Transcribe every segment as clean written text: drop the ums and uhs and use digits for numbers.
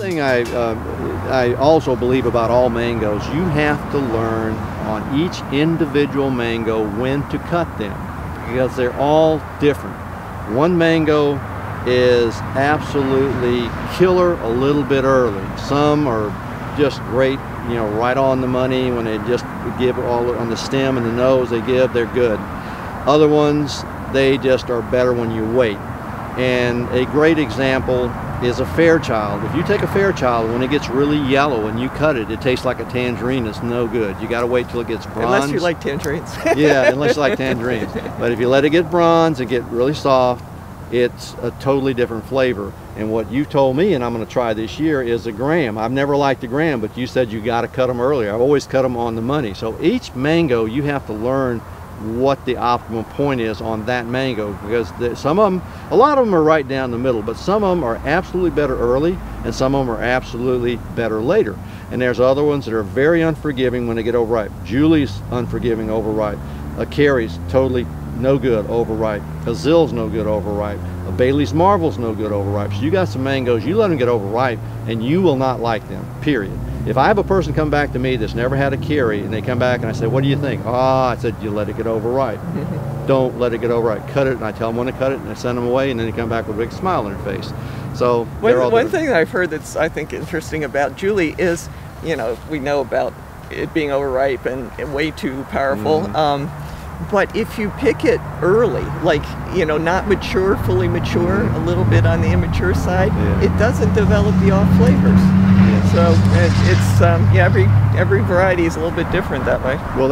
thing I also believe about all mangoes, you have to learn on each individual mango when to cut them, because they're all different. One mango is absolutely killer a little bit early. Some are just great, you know, right on the money when they just give all on the stem and the nose they're good. Other ones, they just are better when you wait. And a great example is a Fairchild. If you take a Fairchild, when it gets really yellow and you cut it, it tastes like a tangerine. It's no good. You got to wait till it gets bronze. Unless you like tangerines. Yeah, unless you like tangerines. But if you let it get bronze and get really soft, it's a totally different flavor. And what you told me, and I'm going to try this year, is a gram. I've never liked a gram, but you said you got to cut them earlier. I've always cut them on the money. So each mango, you have to learn what the optimal point is on that mango, because some of them, a lot of them are right down the middle, but some of them are absolutely better early and some of them are absolutely better later. And there's other ones that are very unforgiving when they get overripe. Julie's unforgiving overripe. A Carey's totally no good overripe. A Zill's no good overripe. A Bailey's Marvel's no good overripe. So you got some mangoes, you let them get overripe and you will not like them, period. If I have a person come back to me that's never had a Carey and they come back and I say, what do you think? I said, you let it get overripe. Don't let it get overripe. Cut it, and I tell them when to cut it and I send them away, and then they come back with a big smile on their face. So one thing that I've heard that's I think interesting about Julie is, you know, we know about it being overripe and way too powerful. But if you pick it early, like, you know, not mature, fully mature, a little bit on the immature side, it doesn't develop the off flavors. So yeah, every variety is a little bit different that way. Well,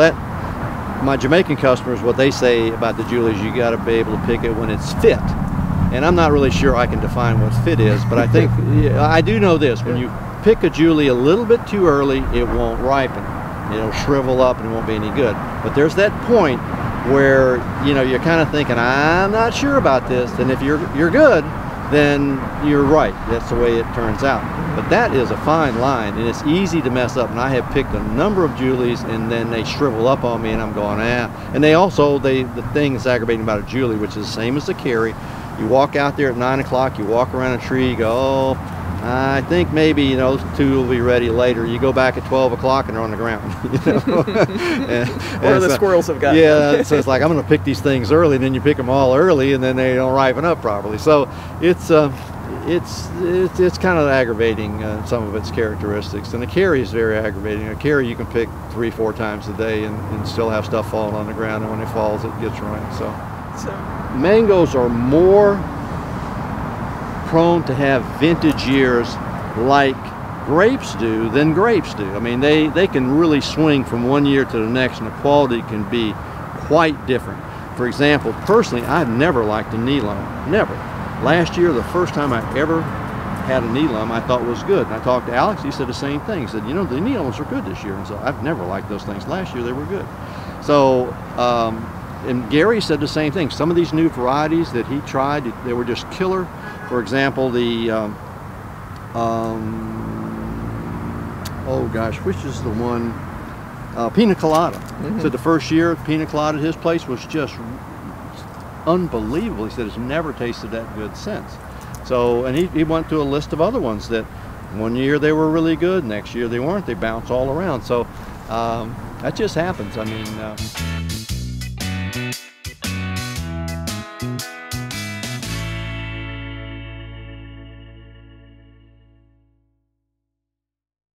my Jamaican customers, what they say about the Julies, you got to be able to pick it when it's fit. And I'm not really sure I can define what fit is, but I think I do know this: when you pick a Julie a little bit too early, it won't ripen. It'll shrivel up and it won't be any good. But there's that point where, you know, you're kind of thinking, I'm not sure about this, and if you're good, then you're right. That's the way it turns out. But that is a fine line, and it's easy to mess up. And I have picked a number of Julies, and then they shrivel up on me, and I'm going, And they also, the thing that's aggravating about a Julie, which is the same as the Carey, you walk out there at 9 o'clock, you walk around a tree, you go, oh, I think maybe, you know, those two will be ready later. You go back at 12 o'clock and they're on the ground. You know? Or the squirrels have got. Yeah, so it's like, I'm going to pick these things early, and then you pick them all early, and then they don't ripen up properly. So it's kind of aggravating, some of its characteristics. And the Carey is very aggravating. A Carey you can pick 3-4 times a day and still have stuff falling on the ground, and when it falls, it gets ruined. So mangoes are more prone to have vintage years like grapes do than grapes do. I mean, they can really swing from one year to the next, and the quality can be quite different. For example, personally, I've never liked a Neelum, never. Last year, the first time I ever had a Neelum, I thought was good. And I talked to Alex, he said the same thing. He said, you know, the Neelums are good this year. And so I've never liked those things. Last year, they were good. So, and Gary said the same thing. Some of these new varieties that he tried, they were just killer. For example, the, oh gosh, which is the one, Pina Colada. So the first year, Pina Colada at his place was just unbelievable. He said it's never tasted that good since. So, and he went to a list of other ones that one year they were really good, next year they weren't. They bounce all around. So that just happens. I mean,